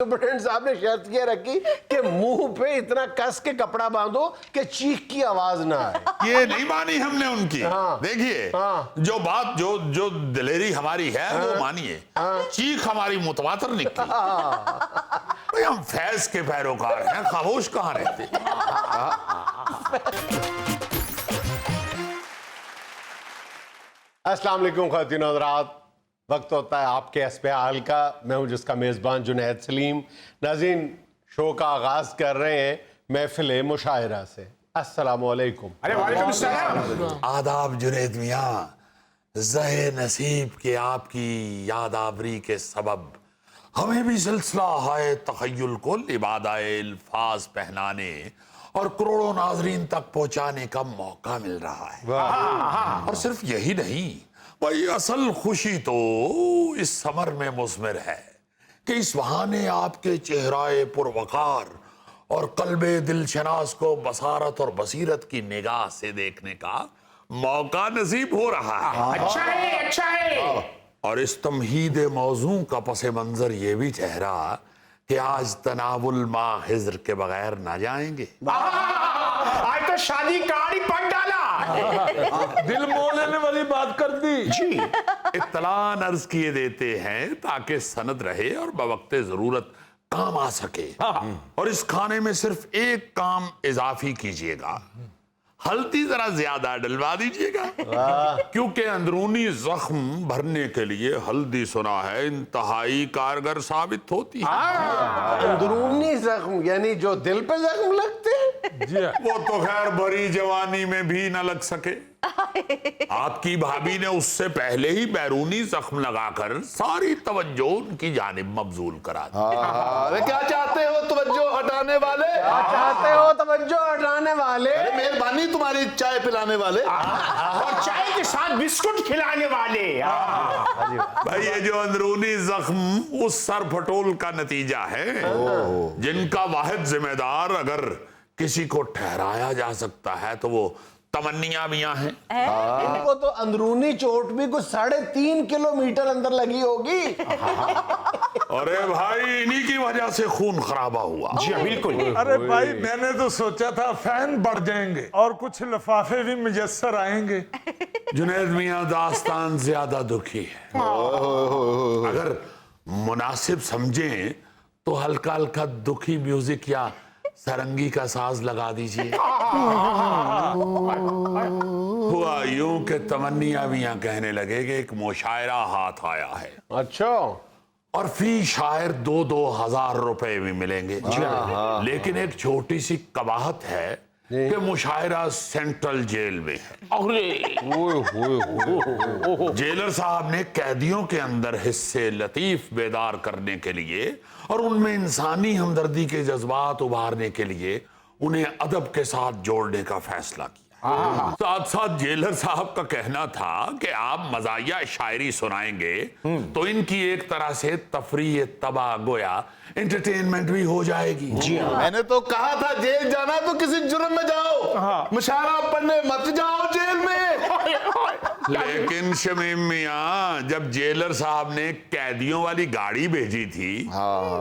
Superintendent صاحب نے شرط یہ رکھی کہ منہ پہ اتنا کس کے کپڑا باندھو کہ چیخ کی آواز نہ آئے. یہ نہیں مانی ہم نے ان کی. دیکھیے جو بات جو دلیری ہماری ہے وہ مانیے, چیخ ہماری متواتر نکلی. ہم فیض کے پیروکار ہیں, خاموش کہاں رہتے. السلام علیکم خواتین و حضرات, وقت ہوتا ہے آپ کے اسپیال کا. میں ہوں جس کا میزبان جنید سلیم. ناظرین, شو کا آغاز کر رہے ہیں محفل مشاعرہ سے. السلام علیکم. وعلیکم السلام. آداب جنید میاں. زہ نصیب کے آپ کی یاد آوری کے سبب ہمیں بھی سلسلہ ہائے تخیل کو لبادۂ الفاظ پہنانے اور کروڑوں ناظرین تک پہنچانے کا موقع مل رہا ہے. اور صرف یہی نہیں بھائی, اصل خوشی تو اس سمر میں مضمر ہے کہ اس بہانے آپ کے چہرہ پروقار اور قلب دل شناس کو بصارت اور بصیرت کی نگاہ سے دیکھنے کا موقع نصیب ہو رہا ہے. اچھا ہے. اور اس تمہید موضوع کا پس منظر یہ بھی ٹھہرا کہ آج تناول ماہ خضر کے بغیر نہ جائیں گے. آج تو شادی کارڈ ہی پٹ ڈالا, دل مو لینے والی بات کر دی. جی, اطلاع عرض کیے دیتے ہیں تاکہ سند رہے اور بوقت ضرورت کام آ سکے. اور اس کھانے میں صرف ایک کام اضافی کیجئے گا, ہلدی ذرا زیادہ ڈلوا دیجئے گا, کیونکہ اندرونی زخم بھرنے کے لیے ہلدی سنا ہے انتہائی کارگر ثابت ہوتی ہے. اندرونی زخم یعنی جو دل پہ زخم لگتے ہیں؟ وہ تو خیر بھری جوانی میں بھی نہ لگ سکے. آپ کی بھابھی نے اس سے پہلے ہی بیرونی زخم لگا کر ساری توجہ ان کی جانب مبذول کرا دی. کیا چاہتے ہو توجہ ہٹانے والے؟ چاہتے ہو توجہ ہٹانے والے؟ مہربانی تمہاری چائے پلانے والے اور چائے کے ساتھ بسکٹ کھلانے والے. بھائی یہ جو اندرونی زخم اس سر پھٹول کا نتیجہ ہے جن کا واحد ذمہ دار اگر کسی کو ٹھہرایا جا سکتا ہے تو وہ تمنیاں میاں ہیں. ان کو تو اندرونی چوٹ بھی کچھ 3.5 کلومیٹر اندر لگی ہوگی. ارے بھائی انہی کی وجہ سے خون خرابہ ہوا. جی بالکل. ارے بھائی میں نے تو سوچا تھا فین بڑھ جائیں گے اور کچھ لفافے بھی میسر آئیں گے. جنید میاں داستان زیادہ دکھی ہے. اگر مناسب سمجھیں تو ہلکا ہلکا دکھی میوزک یا سرنگی کا ساز لگا دیجئے. ہوا یوں کہ تمنیاں میاں کہنے لگے کہ ایک مشاعرہ ہاتھ آیا ہے. اچھا. اور فی شاعر 2,000 روپے بھی ملیں گے. لیکن ایک چھوٹی سی قباحت ہے کہ مشاعرہ سینٹرل جیل میں ہے. جیلر صاحب نے قیدیوں کے اندر حصے لطیف بیدار کرنے کے لیے اور ان میں انسانی ہمدردی کے جذبات ابھارنے کے لیے انہیں ادب کے ساتھ جوڑنے کا فیصلہ کیا. ساتھ ساتھ جیلر صاحب کا کہنا تھا کہ آپ مزاحیہ شاعری سنائیں گے تو ان کی ایک طرح سے تفریح تباہ گویا انٹرٹینمنٹ بھی ہو جائے گی. میں نے تو کہا تھا جیل جانا تو کسی جرم میں جاؤ, مشاعرہ پڑھنے مت جاؤ جیل میں. لیکن شمیم میاں جب جیلر صاحب نے قیدیوں والی گاڑی بھیجی تھی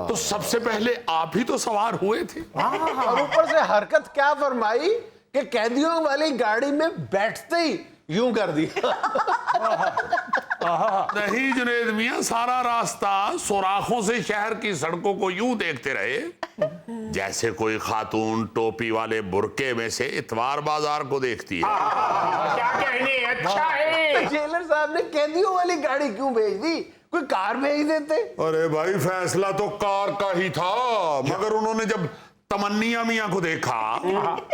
تو سب سے پہلے آپ ہی تو سوار ہوئے تھے. اور اوپر سے حرکت کیا فرمائی کہ قیدیوں والی گاڑی میں بیٹھتے ہی یوں کر دیا. نہیں جنید میاں, سارا راستہ سوراخوں سے شہر کی سڑکوں کو یوں دیکھتے رہے جیسے کوئی خاتون ٹوپی والے برقعے میں سے اتوار بازار کو دیکھتی ہے. کیا کہنے. اچھا ہے. جیلر صاحب نے قیدیوں والی گاڑی کیوں بھیج دی؟ کوئی کار بھیج دیتے. ارے بھائی فیصلہ تو کار کا ہی تھا, مگر انہوں نے جب تمنیاں میاں کو دیکھا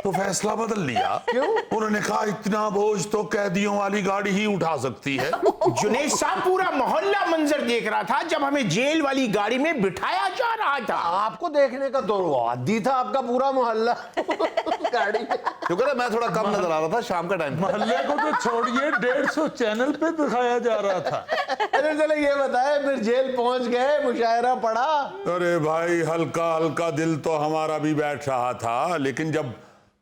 تو فیصلہ بدل لیا. انہوں نے کہا اتنا بوجھ تو قیدیوں والی گاڑی ہی اٹھا سکتی ہے. جنید صاحب پورا محلہ منظر دیکھ رہا تھا جب ہمیں جیل والی گاڑی میں بٹھایا جا رہا تھا. آپ کو دیکھنے کا تو عادی تھا آپ کا پورا محلہ گاڑی میں. شکر ہے میں تھوڑا کم نظر آ رہا تھا شام کا ٹائم. محلے کو تو چھوڑیے 150 چینل پہ دکھایا جا رہا تھا. چلے یہ بتائے پھر جیل پہنچ گئے, مشاعرہ پڑا؟ ارے بھائی ہلکا ہلکا دل تو ہمارا بھی بیٹھ رہا تھا, لیکن جب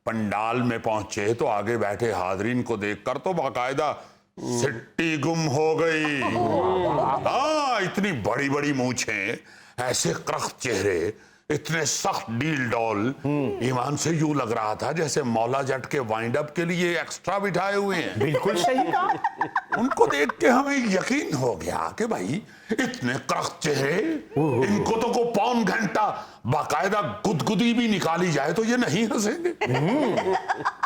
پنڈال میں پہنچے تو آگے بیٹھے حاضرین کو دیکھ کر تو باقاعدہ سٹی گم ہو گئی. اتنی بڑی بڑی مونچھیں, ایسے کرخت چہرے، اتنے سخت ڈیل ڈول، ایمان سے یوں لگ رہا تھا جیسے مولا جٹ کے وائنڈ اپ کے لیے ایکسٹرا بٹھائے ہوئے ہیں۔ بالکل صحیح کہا۔ ان کو دیکھ کے ہمیں یقین ہو گیا کہ بھائی اتنے کرخت چہرے، ان کو تو کو پون گھنٹہ باقاعدہ گدگدی بھی نکالی جائے تو یہ نہیں ہنسیں گے۔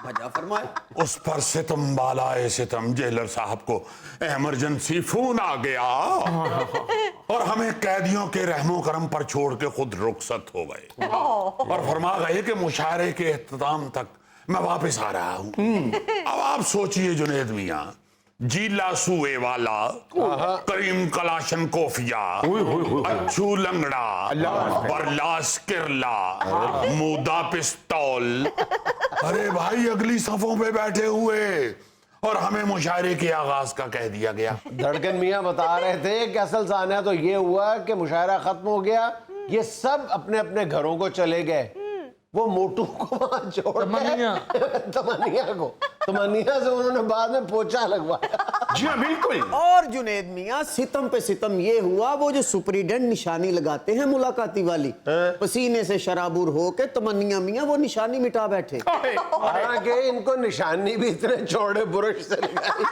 بجا فرمائے۔ اس پر ستم بالائے ستم، جیلر صاحب کو ایمرجنسی فون آ گیا اور ہمیں قیدیوں کے رحم و کرم پر چھوڑ کے خود رخصت ہو گئے اور فرما گئے کہ مشاعرے کے اختتام تک میں واپس آ رہا ہوں۔ اب آپ سوچئے جنید میاں، جیلا سوئے والا، کریم کلاشن کوفیا، اچھو لنگڑا، برلاس کرلا، مودا پستول، ارے بھائی اگلی صفوں پہ بیٹھے ہوئے اور ہمیں مشاعرے کے آغاز کا کہہ دیا گیا۔ دھڑکن میاں بتا رہے تھے کہ اصل سانحہ تو یہ ہوا کہ مشاعرہ ختم ہو گیا، یہ سب اپنے اپنے گھروں کو چلے گئے، وہ موٹو کو وہاں چھوڑ تمنیا سے انہوں نے بعد میں پوچھا لگوایا۔ جی ہاں بالکل۔ اور جنید میاں ستم پہ ستم یہ ہوا، وہ جو سپریڈنٹ نشانی لگاتے ہیں ملاقاتی والی، پسینے سے شرابور ہو کے تمنیا میاں وہ نشانی مٹا بیٹھے۔ حالانکہ ان کو نشانی بھی اتنے چوڑے برش سے لگائی۔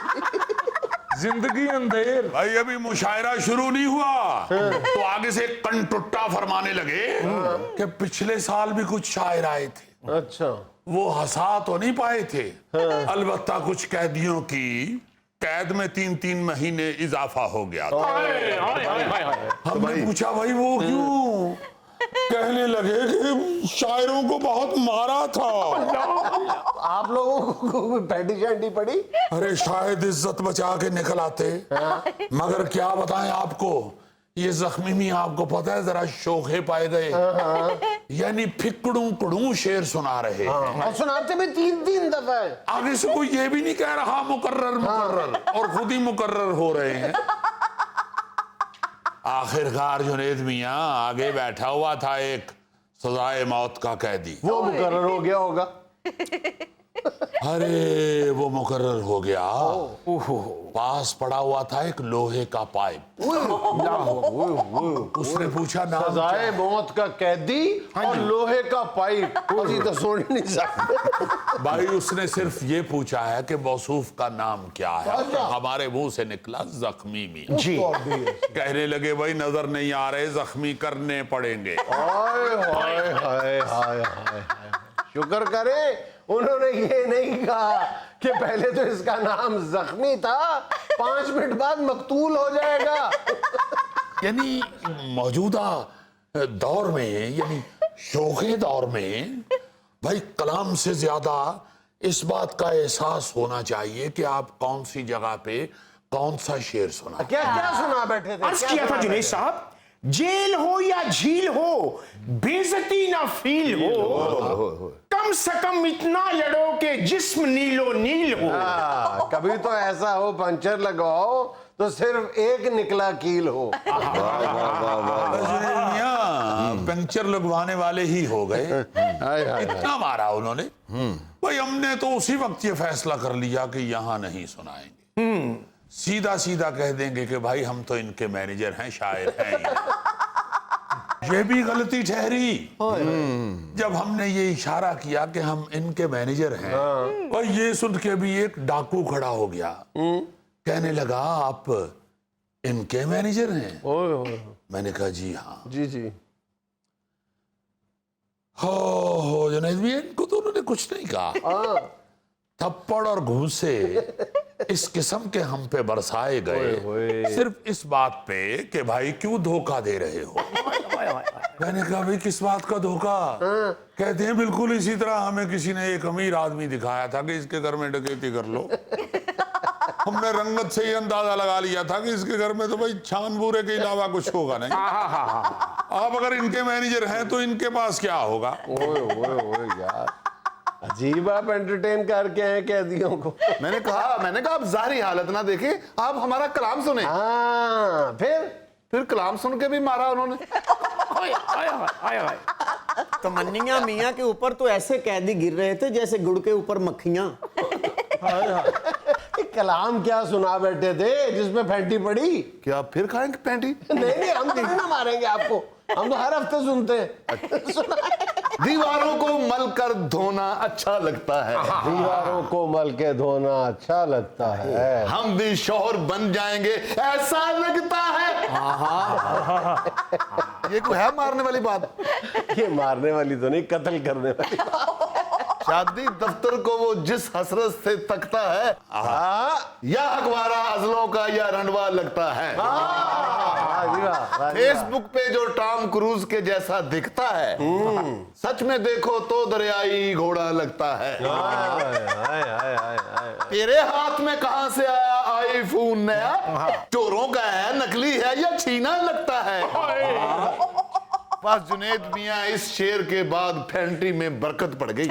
زندگی اندھیر۔ بھائی ابھی مشاعرہ شروع نہیں ہوا تو آگے سے کن ٹٹا فرمانے لگے کہ پچھلے سال بھی کچھ شاعر آئے تھے، اچھا وہ ہنسا تو نہیں پائے تھے، البتہ کچھ قیدیوں کی قید میں 3 مہینے اضافہ ہو گیا تھا۔ ہم نے پوچھا بھائی وہ کیوں؟ کہنے لگے کہ شاعروں کو بہت مارا تھا۔ آپ لوگوں کو پینٹی شینٹی پڑی؟ ارے شاید عزت بچا کے نکل آتے، مگر کیا بتائیں آپ کو، یہ زخمی میں آپ کو پتہ ہے ذرا شوخے پائے گئے، یعنی پھکڑوں کڑوں شعر سنا رہے ہیں اور سناتے بھی 3 دفعہ۔ آگے سے کوئی یہ بھی نہیں کہہ رہا مقرر اور خود ہی مقرر ہو رہے ہیں۔ آخرکار جنید میاں آگے بیٹھا ہوا تھا ایک سزائے موت کا قیدی، وہ مقرر ہو گیا ہوگا۔ ارے وہ مقرر ہو گیا، پاس پڑا ہوا تھا ایک لوہے کا پائپ، اس نے پوچھا نام سزائے موت کا قیدی اور لوہے کا پائپ، اسی تو سن نہیں سکتے۔ بھائی اس نے صرف یہ پوچھا ہے کہ موصوف کا نام کیا ہے، ہمارے منہ سے نکلا زخمی میاں۔ جی کہنے لگے بھائی نظر نہیں آ رہے، زخمی کرنے پڑیں گے۔ ہائے ہائے ہائے ہائے ہائے، شکر کرے انہوں نے یہ نہیں کہا کہ پہلے تو اس کا نام زخمی تھا، 5 منٹ بعد مقتول ہو جائے گا۔ یعنی موجودہ دور میں، یعنی شوخے دور میں بھائی کلام سے زیادہ اس بات کا احساس ہونا چاہیے کہ آپ کون سی جگہ پہ کون سا شعر سنا۔ کیا سنا بیٹھے تھے؟ عرض کیا تھا جنید صاحب، جیل ہو یا جھیل ہو، بےعزتی نہ فیل ہو، کم سے کم اتنا لڑو کہ جسم نیلو نیل ہو۔ کبھی تو ایسا ہو پنچر لگاؤ تو صرف ایک نکلا کیل ہو۔ پنکچر لگوانے والے ہی ہو گئے، اتنا مارا انہوں نے۔ بھائی ہم نے تو اسی وقت یہ فیصلہ کر لیا کہ یہاں نہیں سنائیں گے، سیدھا سیدھا کہہ دیں گے کہ بھائی ہم تو ان کے مینیجر ہیں، شاعر ہیں۔ یہ بھی غلطی ٹھہری جب ہم نے یہ اشارہ کیا کہ ہم ان کے مینیجر ہیں، اور یہ سن کے بھی ایک ڈاکو کھڑا ہو گیا، کہنے لگا آپ ان کے مینیجر ہیں؟ میں نے کہا جی ہاں۔ جی جی ہو جنید بھی، ان کو تو انہوں نے کچھ نہیں کہا، تھپڑ اور گھوسے اس قسم کے ہم پہ برسائے گئے، صرف اس بات پہ کہ بھائی کیوں دھوکہ دے رہے ہو۔ میں نے کہا بھائی کس بات کا دھوکہ؟ کہتے ہیں بالکل اسی طرح ہمیں کسی نے ایک امیر آدمی دکھایا تھا کہ اس کے گھر میں ڈکیتی کر لو، ہم نے رنگت سے یہ اندازہ لگا لیا تھا کہ اس کے گھر میں تو بھائی چھان بورے کے علاوہ کچھ ہوگا نہیں، آپ اگر ان کے مینیجر ہیں تو ان کے پاس کیا ہوگا۔ یار عجیب، آپ انٹرٹین کر کے ہیں قیدیوں کو۔ میں نے کہا آپ ظاہری حالت نہ دیکھیں، آپ ہمارا کلام سنیں۔ ہاں پھر کلام سن کے بھی مارا انہوں نے۔ تمنیا میاں کے اوپر تو ایسے قیدی گر رہے تھے جیسے گڑ کے اوپر مکھیاں۔ کلام کیا سنا بیٹھے تھے جس میں پھینٹی پڑی؟ کیا پھر کھائیں گے پینٹی؟ نہیں ہم تو نہ ماریں گے آپ کو، ہم تو ہر ہفتے سنتے ہیں. دیواروں کو مل کر دھونا اچھا لگتا ہے. دیواروں کو مل کے دھونا اچھا لگتا ہے. ہم بھی شوہر بن جائیں گے ایسا لگتا ہے. یہ کوئی ہے مارنے والی بات؟ یہ مارنے والی تو نہیں، قتل کرنے والی. شادی دفتر کو وہ جس حسرت سے تکتا ہے یا اخبارہ ازلوں کا یا رنڈوا لگتا ہے. فیس بک پہ جو ٹام کروز کے جیسا دکھتا ہے سچ میں دیکھو تو دریائی گھوڑا لگتا ہے. تیرے ہاتھ میں کہاں سے آیا آئی فون نیا؟ چوروں کا ہے، نکلی ہے یا چھینا لگتا ہے. بس جنید میاں اس شعر کے بعد پینٹری میں برکت پڑ گئی.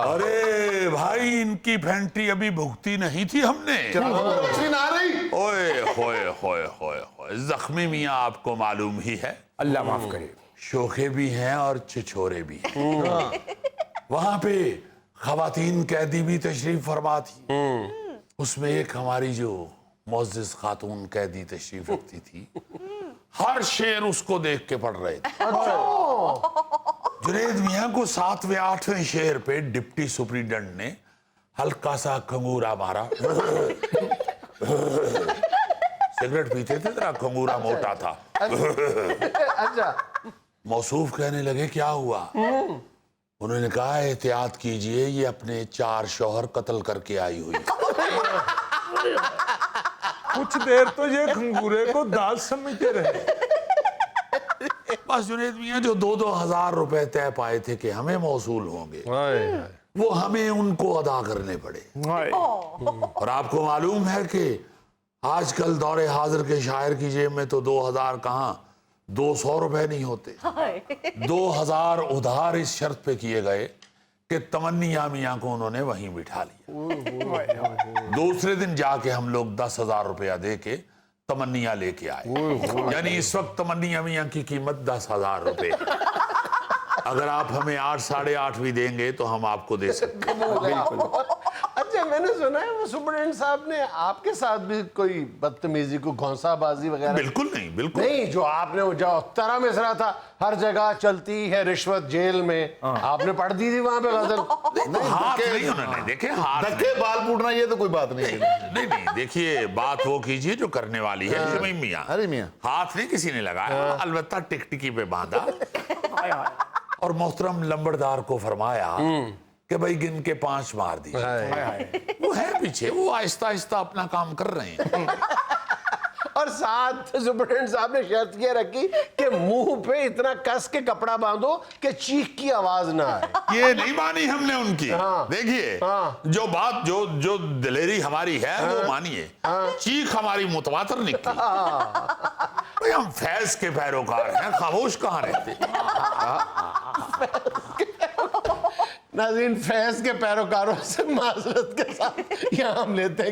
ارے بھائی ان کی پھینٹی ابھی بھگتی نہیں تھی ہم نے. روشنی نہ آ رہی. اوئے ہوئے ہوئے ہوئے ہوئے. زخمی میاں آپ کو معلوم ہی ہے، اللہ معاف کرے. شوخے بھی ہیں اور چھچورے بھی ہیں. وہاں پہ خواتین قیدی بھی تشریف فرما تھی. اس میں ایک ہماری جو معزز خاتون قیدی تشریف رکھتی تھی، ہر شعر اس کو دیکھ کے پڑھ رہے تھے. جنید میاں کو 7ویں 8ویں شعر پہ ڈپٹی سپرنٹینڈنٹ نے ہلکا سا کھنگورا مارا. سگریٹ پیتے تھے، ذرا کھنگورا موٹا تھا. اچھا. موصوف کہنے لگے کیا ہوا؟ انہوں نے کہا احتیاط کیجئے، یہ اپنے 4 شوہر قتل کر کے آئی ہوئی. کچھ دیر تو یہ کھنگورے کو دانت سمجھتے رہے. بس جنید میاں جو 2-2 ہزار روپے طے پائے تھے کہ ہمیں موصول ہوں گے، وہ ہمیں ان کو ادا کرنے پڑے. اور آپ کو معلوم ہے کہ آج کل دور حاضر کے شاعر کی جیب میں تو 2000 کہاں 200 روپے نہیں ہوتے. 2000 ادھار اس شرط پہ کیے گئے کہ تمنیا میاں کو انہوں نے وہیں بٹھا لیا. دوسرے دن جا کے ہم لوگ 10,000 روپیہ دے کے تمنیا لے کے آئے. یعنی اس وقت تمنیا میاں کی قیمت 10,000 روپے. اگر آپ ہمیں 8 ساڑھے 8 بھی دیں گے تو ہم آپ کو دے سکتے ہیں. اچھا، میں نے سنا ہے وہ سپرنٹینڈنٹ صاحب نے آپ کے ساتھ بھی کوئی بدتمیزی کو گھونسا بازی وغیرہ؟ بالکل نہیں، بالکل نہیں. جو آپ نے وہ جو ترا مصرا تھا ہر جگہ چلتی ہے رشوت جیل میں، آپ نے پڑھ دی تھی وہاں پہ غزل. ہاتھ نہیں انہوں نے دیکھے، ہاتھ دھکے بال پوٹنا یہ تو کوئی بات نہیں. نہیں دیکھیے، بات وہ کیجئے جو کرنے والی ہے. شمیم میاں، ارے میاں ہاتھ نہیں کسی نے لگایا، البتہ ٹکٹکی پہ باندھا اور محترم لمبردار کو فرمایا کہ بھائی گن کے 5 مار دیجیے. وہ ہے پیچھے، وہ آہستہ آہستہ اپنا کام کر رہے ہیں. اور ساتھ سپرنٹینڈنٹ صاحب نے شرط یہ رکھی کہ منہ پہ اتنا کس کے کپڑا باندھو کہ چیخ کی آواز نہ آئے. یہ نہیں مانی ہم نے ان کی. دیکھیے جو بات جو دلیری ہماری ہے وہ مانیے. چیخ ہماری متواتر نکلی. بھئی ہم فیض کے پیروکار ہیں، خاموش کہاں رہتے. ناظرین، فیض کے پیروکاروں سے معذرت کے ساتھ یہاں ہم لیتے ہیں